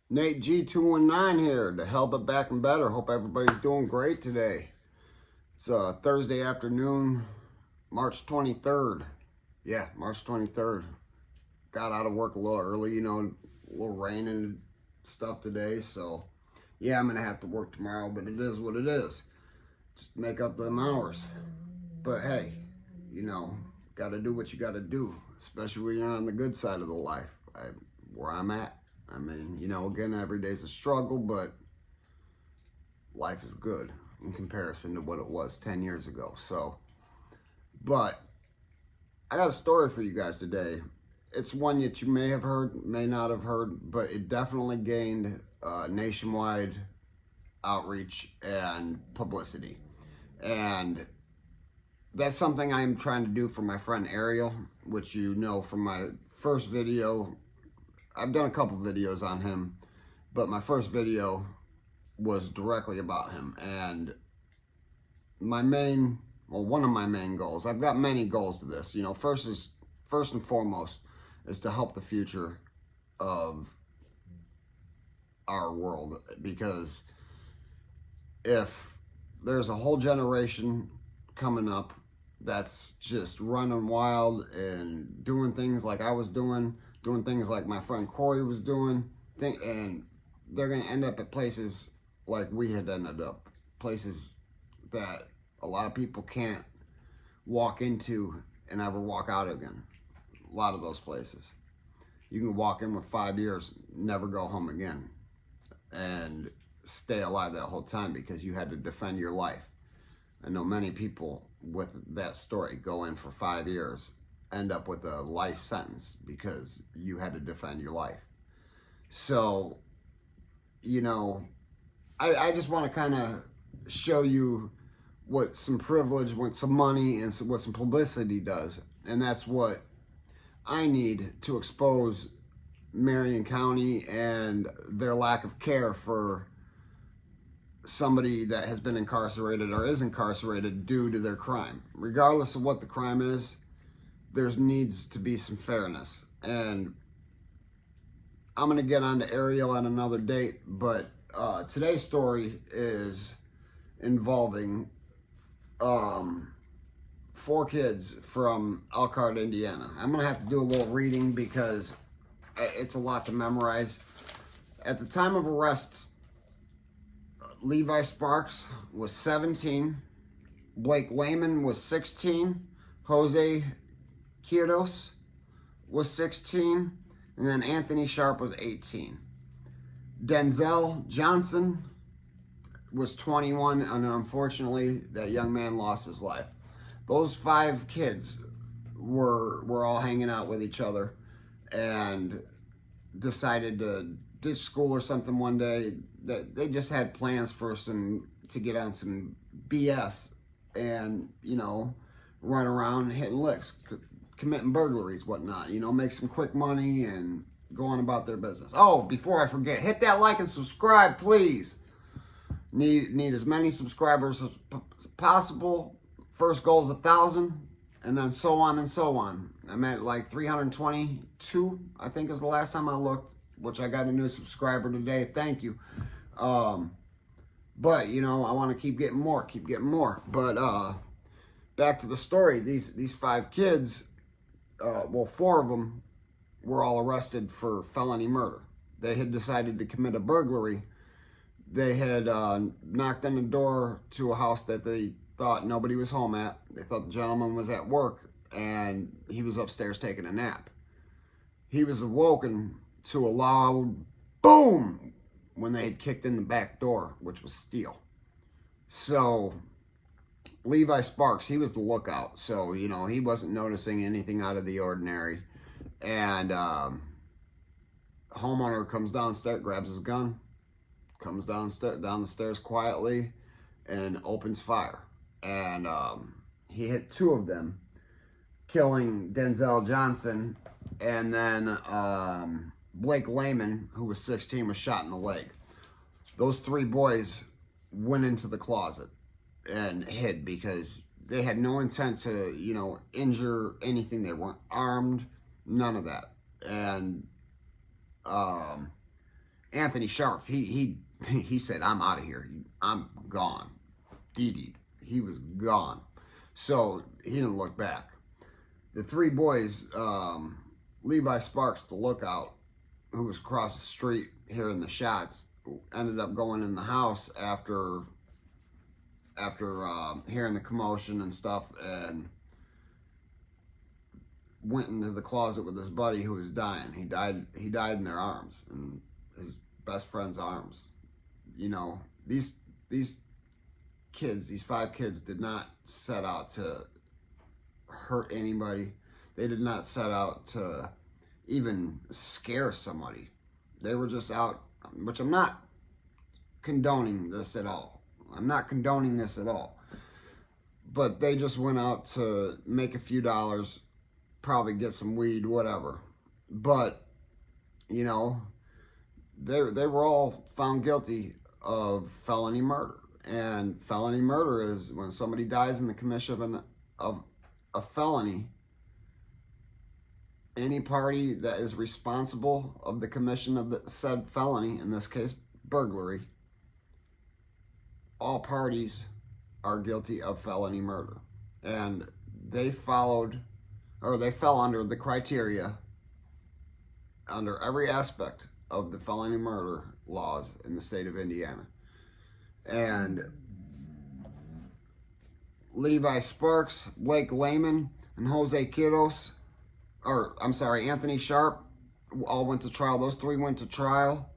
Nate G219 here to help it back and better. Hope everybody's doing great today. It's Thursday afternoon, March 23rd. Yeah, March 23rd. Got out of work a little early, a little rain and stuff today. So, yeah, I'm going to have to work tomorrow, but it is what it is. Just make up them hours. But hey, got to do what you got to do, especially when you're on the good side of the life, where I'm at. I mean, again, every day's a struggle, but life is good in comparison to what it was 10 years ago. So, but I got a story for you guys today. It's one that you may have heard, may not have heard, but it definitely gained nationwide outreach and publicity. And that's something I'm trying to do for my friend Ariel, which from my first video. I've done a couple videos on him, but my first video was directly about him. And one of my main goals, I've got many goals to this. First and foremost is to help the future of our world. Because if there's a whole generation coming up that's just running wild and doing things like I was doing things like my friend Corey was doing, and they're going to end up at places like we had ended up, places that a lot of people can't walk into and ever walk out again. A lot of those places. You can walk in with 5 years, never go home again, and stay alive that whole time because you had to defend your life. I know many people with that story go in for 5 years, end up with a life sentence because you had to defend your life. So, I just want to kind of show you what some privilege, what some money, and what some publicity does. And that's what I need to expose Marion County and their lack of care for somebody that has been incarcerated or is incarcerated due to their crime. Regardless of what the crime is, there needs to be some fairness. And I'm going to get on to Ariel on another date, but today's story is involving 4 kids from Elkhart, Indiana. I'm going to have to do a little reading because it's a lot to memorize. At the time of arrest, Levi Sparks was 17, Blake Lehman was 16, Jose Quirós was 16, and then Anthony Sharp was 18. Denzel Johnson was 21, and unfortunately, that young man lost his life. Those 5 kids were all hanging out with each other and decided to ditch school or something one day. That they just had plans to get on some BS and, run around hitting licks, committing burglaries, whatnot, make some quick money and go on about their business. Oh, before I forget, hit that like and subscribe, please. Need as many subscribers as possible. First goal is 1,000, and then so on and so on. I'm at like 322, I think is the last time I looked, which I got a new subscriber today. Thank you. But, I want to keep getting more. But back to the story. These 5 kids, 4 of them were all arrested for felony murder. They had decided to commit a burglary. They had knocked on the door to a house that they thought nobody was home at. They thought the gentleman was at work, and he was upstairs taking a nap. He was awoken to a loud boom when they had kicked in the back door, which was steel. So Levi Sparks, he was the lookout. So, he wasn't noticing anything out of the ordinary. And homeowner comes downstairs, grabs his gun, comes down the stairs quietly and opens fire. And he hit 2 of them, killing Denzel Johnson, and then Blake Lehman, who was 16, was shot in the leg. Those 3 boys went into the closet and hid because they had no intent to, injure anything. They weren't armed, none of that. And Anthony Sharp, he said, I'm out of here. I'm gone. He was gone. So he didn't look back. The three boys, Levi Sparks, the lookout, who was across the street hearing the shots, ended up going in the house after hearing the commotion and stuff, and went into the closet with his buddy who was dying. He died in their arms, in his best friend's arms. You know, these kids, these 5 kids, did not set out to hurt anybody. They did not set out to even scare somebody. They were just out, which I'm not condoning this at all. I'm not condoning this at all. But they just went out to make a few dollars, probably get some weed, whatever. But, you know, they were all found guilty of felony murder. And felony murder is when somebody dies in the commission of a felony. Any party that is responsible of the commission of the said felony, in this case burglary, all parties are guilty of felony murder. And they fell under the criteria under every aspect of the felony murder laws in the state of Indiana. And Levi Sparks, Blake Lehman, and Anthony Sharp all went to trial. Those 3 went to trial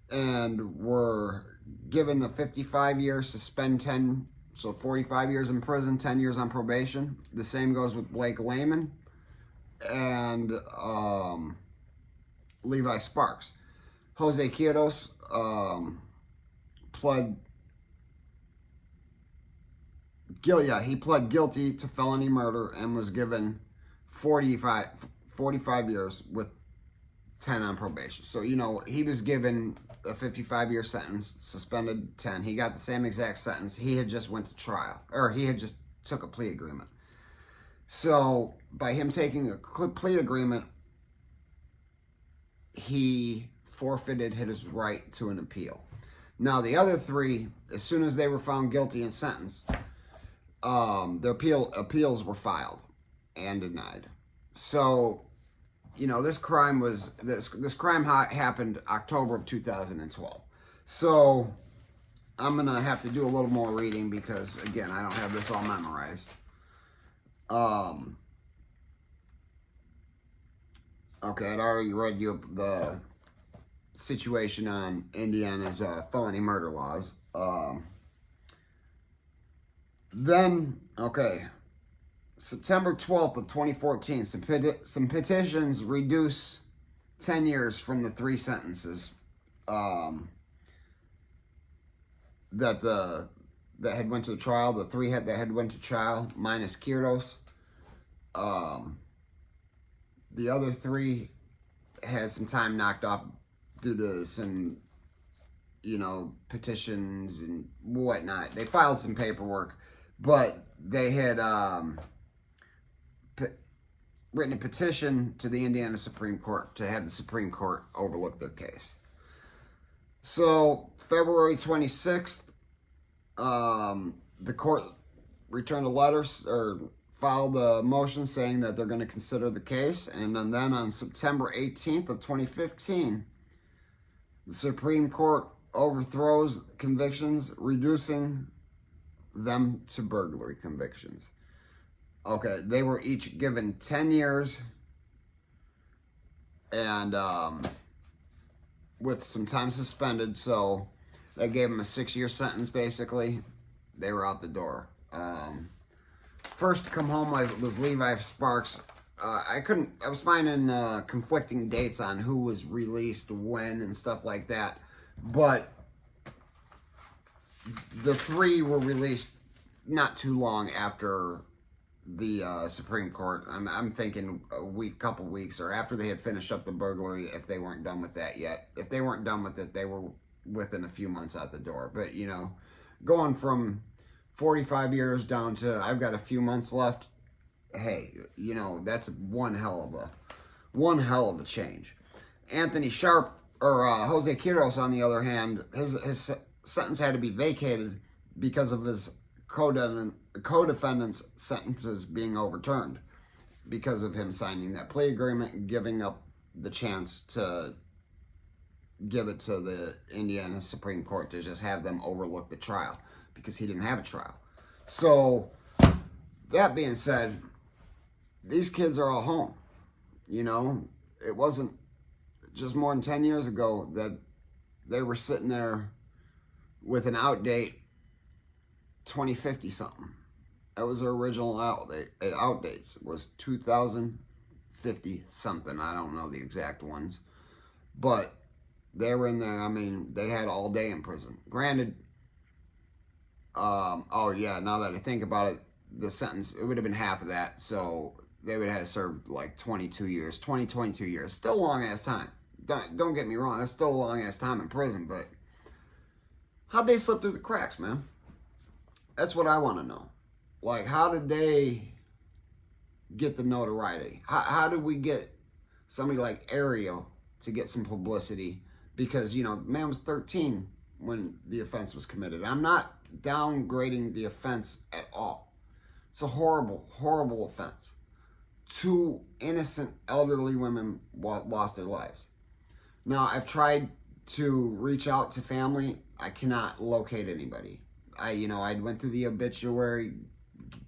and were given a 55-year suspend 10, so 45 years in prison, 10 years on probation. The same goes with Blake Lehman and Levi Sparks. Jose Quiros pled guilty to felony murder and was given 45 years with 10 on probation. So, you know, he was given a 55-year sentence, suspended 10. He got the same exact sentence. He had just went to trial, or he had just took a plea agreement. So, by him taking a plea agreement, he forfeited his right to an appeal. Now, the other 3, as soon as they were found guilty and sentenced, their appeals were filed and denied. So, you know, this crime happened October of 2012. So I'm gonna have to do a little more reading because, again, I don't have this all memorized. Okay, I'd already read you the situation on Indiana's felony murder laws. September 12th of 2014, some petitions reduce 10 years from the 3 sentences that had went to trial. The 3 that had went to trial, minus Quiros. The other 3 had some time knocked off due to some, you know, petitions and whatnot. They filed some paperwork, but they had written a petition to the Indiana Supreme Court to have the Supreme Court overlook their case. So, February 26th, the court returned a letter, or filed a motion saying that they're going to consider the case. And then on September 18th of 2015, the Supreme Court overthrows convictions, reducing them to burglary convictions. Okay, they were each given 10 years and with some time suspended, so that gave them a 6-year sentence, basically. They were out the door. First to come home was Levi Sparks. I was finding conflicting dates on who was released when and stuff like that, but the 3 were released not too long after the Supreme Court. I'm thinking a couple weeks, or after they had finished up the burglary, if they weren't done with that yet. If they weren't done with it, they were within a few months out the door. But, you know, going from 45 years down to I've got a few months left, hey, you know, that's one hell of a change. Anthony Sharp, or Jose Quiros, on the other hand, his sentence had to be vacated because of his co-defendant's sentences being overturned because of him signing that plea agreement and giving up the chance to give it to the Indiana Supreme Court to just have them overlook the trial because he didn't have a trial. So, that being said, these kids are all home. You know, it wasn't just more than 10 years ago that they were sitting there with an outdate 2050 something. That was their original outdates. It was 2050 something. I don't know the exact ones. But they were in there. I mean, they had all day in prison. Granted, oh yeah, now that I think about it, the sentence, it would have been half of that. So they would have served like 22 years. Still a long ass time. Don't get me wrong. That's still a long ass time in prison. But how'd they slip through the cracks, man? That's what I want to know. Like, how did they get the notoriety? How did we get somebody like Ariel to get some publicity? Because, you know, the man was 13 when the offense was committed. I'm not downgrading the offense at all. It's a horrible, horrible offense. 2 innocent elderly women lost their lives. Now, I've tried to reach out to family. I cannot locate anybody. I went through the obituary,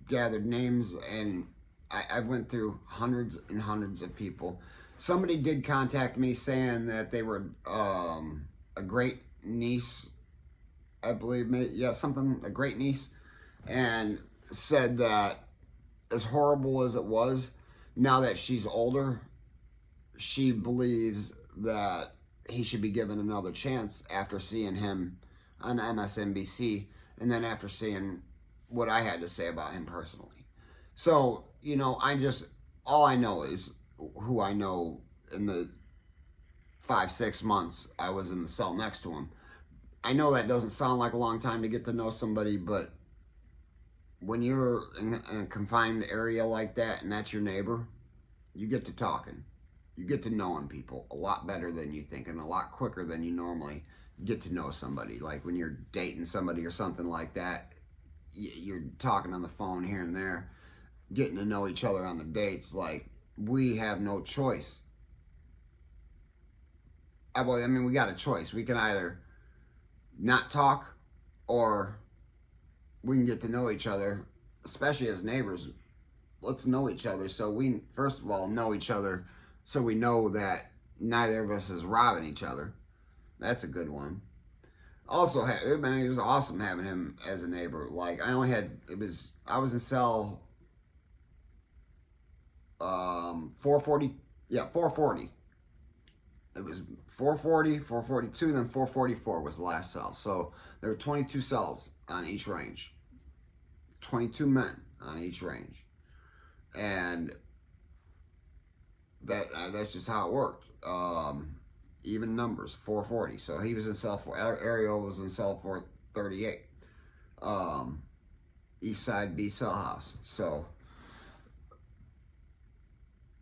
gathered names, and I went through hundreds and hundreds of people. Somebody did contact me saying that they were a great niece, I believe, a great niece, and said that as horrible as it was, now that she's older, she believes that he should be given another chance after seeing him on MSNBC, and then after seeing what I had to say about him personally. So, you know, all I know is who I know in the 5-6 months I was in the cell next to him. I know that doesn't sound like a long time to get to know somebody, but when you're in a confined area like that and that's your neighbor, you get to talking. You get to knowing people a lot better than you think and a lot quicker than you normally get to know somebody. Like when you're dating somebody or something like that, you're talking on the phone here and there, getting to know each other on the dates. Like, we have no choice. I mean, we got a choice. We can either not talk or we can get to know each other, especially as neighbors. Let's know each other so we, first of all, know each other so we know that neither of us is robbing each other. That's a good one. Also, I mean, it was awesome having him as a neighbor. Like, I was in cell 440. Yeah, 440. It was 440, 442, then 444 was the last cell. So there were 22 cells on each range. 22 men on each range. And that's just how it worked. Even numbers, 440. So he was in cell 4. Ariel was in cell 438. East Side B cell house. So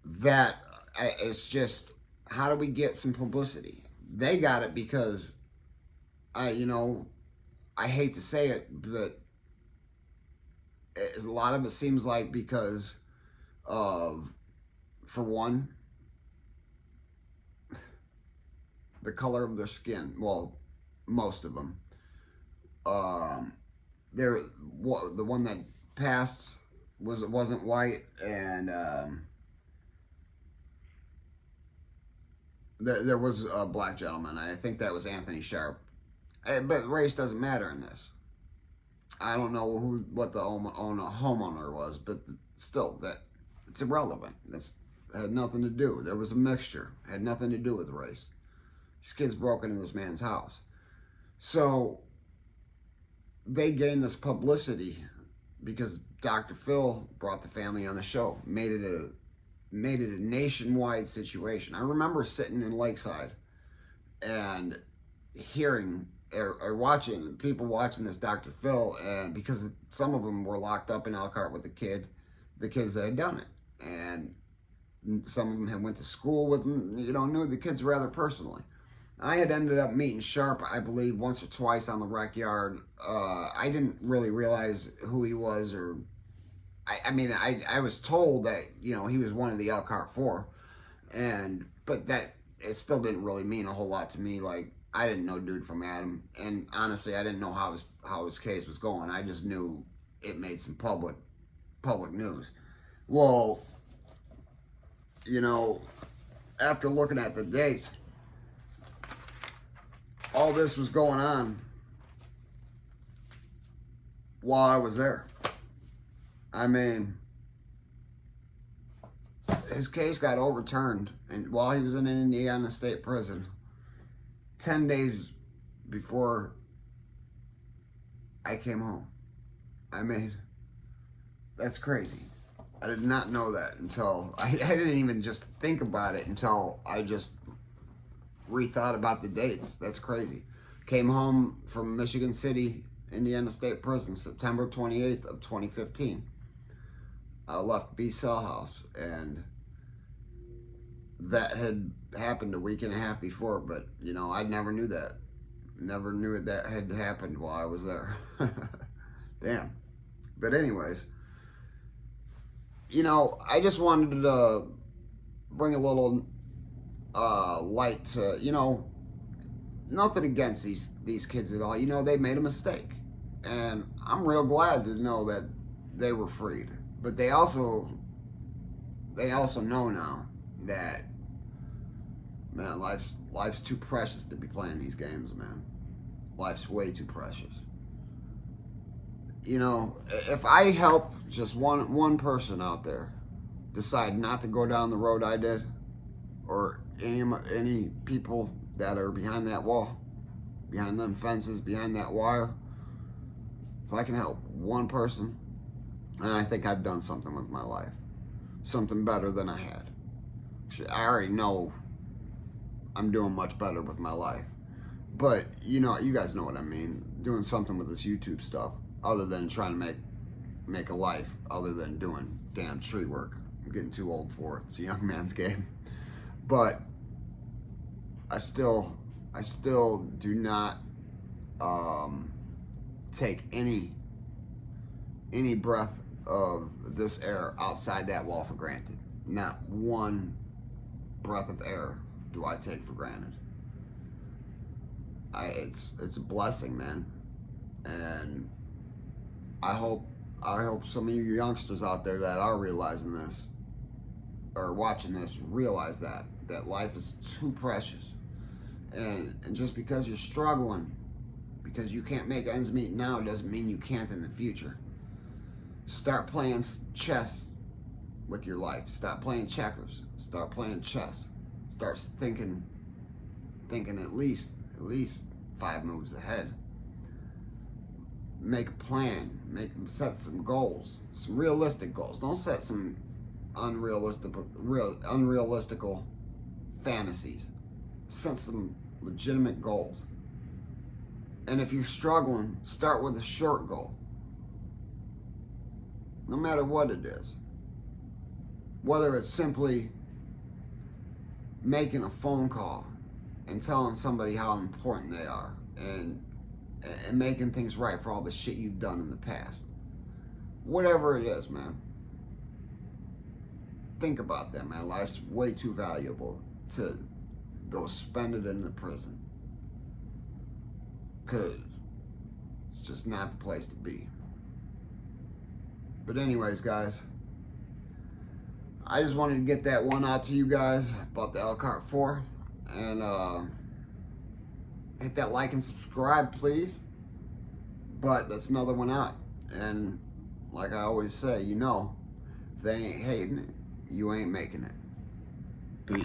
that it's just, how do we get some publicity? They got it because I hate to say it, but a lot of it seems like because of, for one, the color of their skin. Well, most of them. The one that passed wasn't white, and there was a black gentleman. I think that was Anthony Sharp. But race doesn't matter in this. I don't know what the homeowner was, but still, that it's irrelevant. That had nothing to do. There was a mixture. Had nothing to do with race. These kids broke into this man's house. So they gained this publicity because Dr. Phil brought the family on the show, made it a nationwide situation. I remember sitting in Lakeside and hearing or watching people watching this Dr. Phil, and because some of them were locked up in Elkhart with the kids that had done it, and Some of them had went to school with him, you know, knew the kids rather personally. I had ended up meeting Sharp, I believe, once or twice on the rec yard. I didn't really realize who he was, or I mean, I was told that, you know, he was one of the Elkhart Four, but that it still didn't really mean a whole lot to me. Like, I didn't know dude from Adam, and honestly, I didn't know how his case was going. I just knew it made some public news. Well, you know, after looking at the dates, all this was going on while I was there. I mean, his case got overturned, and while he was in an Indiana State Prison, 10 days before I came home. I mean, that's crazy. I did not know that until I didn't even just think about it until I just rethought about the dates. That's crazy. Came home from Michigan City, Indiana State Prison, September 28th of 2015. I left B Cell House, and that had happened a week and a half before, but, you know, I never knew that. Never knew that had happened while I was there. Damn. But anyways, you know, I just wanted to bring a little light to, you know, nothing against these kids at all. You know, they made a mistake, and I'm real glad to know that they were freed. But they also know now that, man, life's too precious to be playing these games, man. Life's way too precious. You know, if I help just one person out there decide not to go down the road I did, or any people that are behind that wall, behind them fences, behind that wire, if I can help one person, I think I've done something with my life. Something better than I had. I already know I'm doing much better with my life. But, you know, you guys know what I mean. Doing something with this YouTube stuff, other than trying to make a life, other than doing damn tree work. I'm getting too old for it. It's a young man's game. But I still do not take any breath of this air outside that wall for granted. Not one breath of air do I take for granted. It's a blessing, man, and I hope some of you youngsters out there that are realizing this or watching this realize that life is too precious, and just because you're struggling, because you can't make ends meet now, doesn't mean you can't in the future. Start playing chess with your life. Stop playing checkers. Start playing chess. Start thinking at least 5 moves ahead. Make a plan. Set some goals, some realistic goals. Don't set some unrealistical fantasies. Set some legitimate goals. And if you're struggling, start with a short goal. No matter what it is. Whether it's simply making a phone call and telling somebody how important they are, and making things right for all the shit you've done in the past. Whatever it is, man. Think about that, man. Life's way too valuable to go spend it in the prison. Because it's just not the place to be. But anyways, guys, I just wanted to get that one out to you guys about the Elkhart 4. And hit that like and subscribe, please. But that's another one out. And like I always say, you know, if they ain't hating it, you ain't making it.